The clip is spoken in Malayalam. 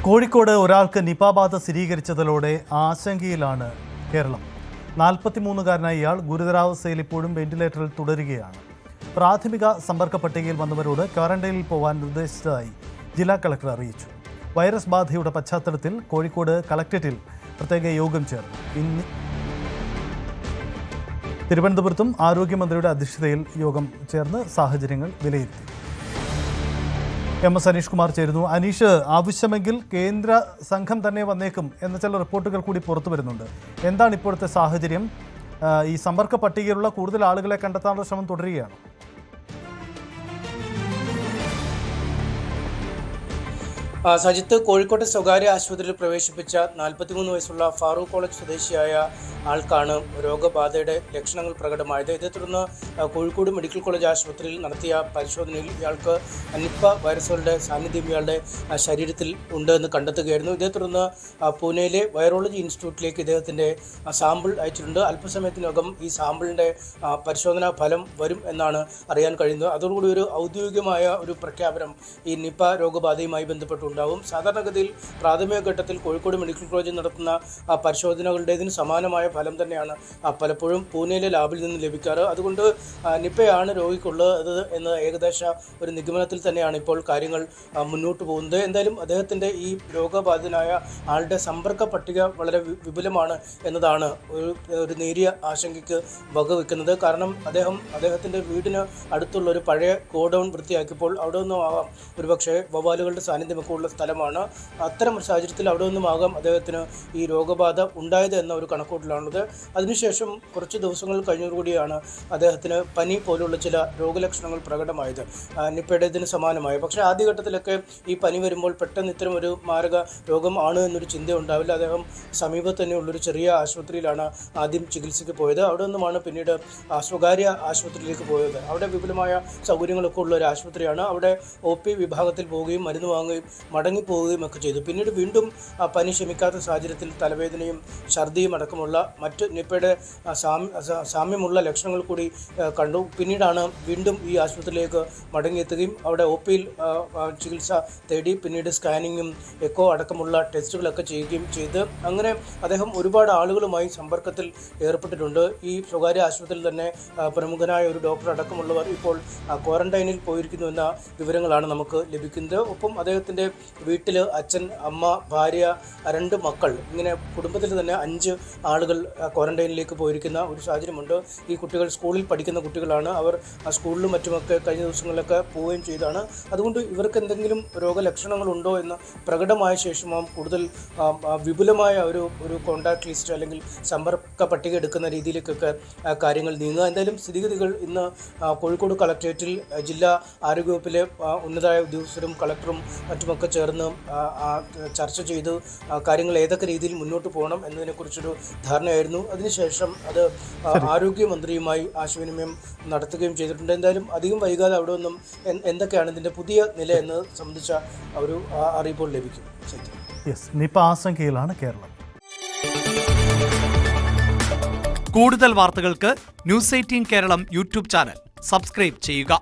കോഴിക്കോട് ഒരാൾക്ക് നിപ ബാധ സ്ഥിരീകരിച്ചതോടെ ആശങ്കയിലാണ് കേരളം. 43-കാരനായ ഇയാൾ ഗുരുതരാവസ്ഥയിൽ ഇപ്പോഴും വെന്റിലേറ്ററിൽ തുടരുകയാണ്. പ്രാഥമിക സമ്പർക്ക പട്ടികയിൽ വന്നവരോട് ക്വാറന്റൈനിൽ പോകാൻ നിർദ്ദേശിച്ചതായി ജില്ലാ കളക്ടർ അറിയിച്ചു. വൈറസ് ബാധയുടെ പശ്ചാത്തലത്തിൽ കോഴിക്കോട് കളക്ടറേറ്റിൽ പ്രത്യേക യോഗം ചേർന്നു. തിരുവനന്തപുരത്തും ആരോഗ്യമന്ത്രിയുടെ അധ്യക്ഷതയിൽ യോഗം ചേർന്ന് സാഹചര്യങ്ങൾ വിലയിരുത്തി. എം.എസ്. അനീഷ് കുമാർ ചേരുന്നു. അനീഷ്, ആവശ്യമെങ്കിൽ കേന്ദ്ര സംഘം തന്നെ വന്നേക്കും എന്ന ചില റിപ്പോർട്ടുകൾ കൂടി പുറത്തു വരുന്നുണ്ട്. എന്താണ് ഇപ്പോഴത്തെ സാഹചര്യം? ഈ സമ്പർക്ക പട്ടികയിലുള്ള കൂടുതൽ ആളുകളെ കണ്ടെത്താനുള്ള ശ്രമം തുടരുകയാണ്. സജിത്ത്, കോഴിക്കോട്ടെ സ്വകാര്യ ആശുപത്രിയിൽ പ്രവേശിപ്പിച്ച 43 വയസ്സുള്ള ഫാറൂഖ് കോളേജ് സ്വദേശിയായ ആൾക്കാണ് രോഗബാധയുടെ ലക്ഷണങ്ങൾ പ്രകടമായത്. ഇതേ തുടർന്ന് കോഴിക്കോട് മെഡിക്കൽ കോളേജ് ആശുപത്രിയിൽ നടത്തിയ പരിശോധനയിൽ ഇയാൾക്ക് നിപ്പ വൈറസുകളുടെ സാന്നിധ്യം ഇയാളുടെ ശരീരത്തിൽ ഉണ്ട് എന്ന് കണ്ടെത്തുകയായിരുന്നു. ഇതേ തുടർന്ന് പൂനെയിലെ വൈറോളജി ഇൻസ്റ്റിറ്റ്യൂട്ടിലേക്ക് ഇദ്ദേഹത്തിൻ്റെ സാമ്പിൾ അയച്ചിട്ടുണ്ട്. അല്പസമയത്തിനകം ഈ സാമ്പിളിൻ്റെ പരിശോധനാ ഫലം വരും എന്നാണ് അറിയാൻ കഴിയുന്നത്. അതോടുകൂടി ഒരു ഔദ്യോഗികമായ ഒരു പ്രഖ്യാപനം ഈ നിപ്പ രോഗബാധയുമായി ബന്ധപ്പെട്ടുണ്ടാകും. സാധാരണഗതിയിൽ പ്രാഥമിക ഘട്ടത്തിൽ കോഴിക്കോട് മെഡിക്കൽ കോളേജിൽ നടത്തുന്ന പരിശോധനകളുടേതിന് സമാനമായ ഫലം തന്നെയാണ് പലപ്പോഴും പൂനെയിലെ ലാബിൽ നിന്ന് ലഭിക്കാറ്. അതുകൊണ്ട് നിപ്പയാണ് രോഗിക്കുള്ളത് എന്ന ഏകദേശ ഒരു നിഗമനത്തിൽ തന്നെയാണ് ഇപ്പോൾ കാര്യങ്ങൾ മുന്നോട്ട് പോകുന്നത്. എന്തായാലും അദ്ദേഹത്തിൻ്റെ ഈ രോഗബാധിതനായ ആളുടെ സമ്പർക്ക പട്ടിക വളരെ വിപുലമാണ് എന്നതാണ് ഒരു നേരിയ ആശങ്കയ്ക്ക് വകവെക്കുന്നത്. കാരണം അദ്ദേഹത്തിൻ്റെ വീടിന് അടുത്തുള്ള ഒരു പഴയ ഗോഡൗൺ വൃത്തിയാക്കിയപ്പോൾ അവിടെ നിന്നുമാകാം ഒരുപക്ഷെ വവ്വാലുകളുടെ സാന്നിധ്യമൊക്കെ ഉള്ള സ്ഥലമാണ്. അത്തരം ഒരു സാഹചര്യത്തിൽ അവിടെ നിന്നുമാകാം അദ്ദേഹത്തിന് ഈ രോഗബാധ ഉണ്ടായത് എന്ന ഒരു കണക്കൂട്ടലാണുള്ളത്. അതിനുശേഷം കുറച്ച് ദിവസങ്ങൾ കഴിഞ്ഞതോടുകൂടിയാണ് അദ്ദേഹത്തിന് പനി പോലുള്ള ചില രോഗലക്ഷണങ്ങൾ പ്രകടമായത്, നിപ്പയുടേതിന് സമാനമായ. പക്ഷേ ആദ്യഘട്ടത്തിലൊക്കെ ഈ പനി വരുമ്പോൾ പെട്ടെന്ന് ഇത്തരം ഒരു മാരക രോഗം ആണ് എന്നൊരു ചിന്ത ഉണ്ടാവില്ല. അദ്ദേഹം സമീപത്ത് തന്നെയുള്ളൊരു ചെറിയ ആശുപത്രിയിലാണ് ആദ്യം ചികിത്സയ്ക്ക് പോയത്. അവിടെ നിന്നുമാണ് പിന്നീട് സ്വകാര്യ ആശുപത്രിയിലേക്ക് പോയത്. അവിടെ വിപുലമായ സൗകര്യങ്ങളൊക്കെ ഉള്ള ഒരു ആശുപത്രിയാണ്. അവിടെ OP വിഭാഗത്തിൽ പോവുകയും മരുന്ന് വാങ്ങുകയും മടങ്ങിപ്പോവുകയും ഒക്കെ ചെയ്തു. പിന്നീട് വീണ്ടും പനി ശമിക്കാത്ത സാഹചര്യത്തിൽ തലവേദനയും ഛർദിയും അടക്കമുള്ള മറ്റ് നിപ്പയുടെ സാമ്യമുള്ള ലക്ഷണങ്ങൾ കൂടി കണ്ടു. പിന്നീടാണ് വീണ്ടും ഈ ആശുപത്രിയിലേക്ക് മടങ്ങിയെത്തുകയും അവിടെ OPയിൽ ചികിത്സ തേടി പിന്നീട് സ്കാനിങ്ങും എക്കോ അടക്കമുള്ള ടെസ്റ്റുകളൊക്കെ ചെയ്യുകയും ചെയ്ത് അങ്ങനെ അദ്ദേഹം ഒരുപാട് ആളുകളുമായി സമ്പർക്കത്തിൽ ഏർപ്പെട്ടിട്ടുണ്ട്. ഈ സ്വകാര്യ ആശുപത്രിയിൽ തന്നെ പ്രമുഖനായ ഒരു ഡോക്ടർ അടക്കമുള്ളവർ ഇപ്പോൾ ക്വാറന്റൈനിൽ പോയിരിക്കുന്നു എന്ന വിവരങ്ങളാണ് നമുക്ക് ലഭിക്കുന്നത്. ഒപ്പം അദ്ദേഹത്തിൻ്റെ വീട്ടിൽ അച്ഛൻ, അമ്മ, ഭാര്യ, 2 മക്കൾ, ഇങ്ങനെ കുടുംബത്തിൽ തന്നെ 5 ആളുകൾ ക്വാറന്റൈനിലേക്ക് പോയിരിക്കുന്ന ഒരു സാഹചര്യമുണ്ട്. ഈ കുട്ടികൾ സ്കൂളിൽ പഠിക്കുന്ന കുട്ടികളാണ്. അവർ സ്കൂളിലും മറ്റുമൊക്കെ കഴിഞ്ഞ ദിവസങ്ങളിലൊക്കെ പോവുകയും ചെയ്താണ്. അതുകൊണ്ട് ഇവർക്ക് എന്തെങ്കിലും രോഗലക്ഷണങ്ങളുണ്ടോ എന്ന് പ്രകടമായ ശേഷമാവും കൂടുതൽ വിപുലമായ ഒരു കോൺടാക്ട് ലിസ്റ്റ് അല്ലെങ്കിൽ സമ്പർക്ക പട്ടിക എടുക്കുന്ന രീതിയിലേക്കൊക്കെ കാര്യങ്ങൾ നീങ്ങുക. എന്തായാലും സ്ഥിതിഗതികൾ ഇന്ന് കോഴിക്കോട് കളക്ടറേറ്റിൽ ജില്ലാ ആരോഗ്യവകുപ്പിലെ ഉന്നതരായ ഉദ്യോഗസ്ഥരും കളക്ടറും മറ്റുമൊക്കെ ചേർന്ന് ചർച്ച ചെയ്ത് കാര്യങ്ങൾ ഏതൊക്കെ രീതിയിൽ മുന്നോട്ട് പോകണം എന്നതിനെക്കുറിച്ചൊരു ധാരണയായിരുന്നു. അതിനുശേഷം അത് ആരോഗ്യമന്ത്രിയുമായി ആശയവിനിമയം നടത്തുകയും ചെയ്തിട്ടുണ്ട്. എന്തായാലും അധികം വൈകാതെ അവിടെ നിന്നും എന്തൊക്കെയാണ് ഇതിൻ്റെ പുതിയ നില എന്ന് സംബന്ധിച്ച ഒരു അറിയിപ്പോൾ ലഭിക്കും. നിപ ആശങ്കയിലാണ് കേരളം. കൂടുതൽ വാർത്തകൾക്ക് News 18 Keralam YouTube channel subscribe ചെയ്യുക.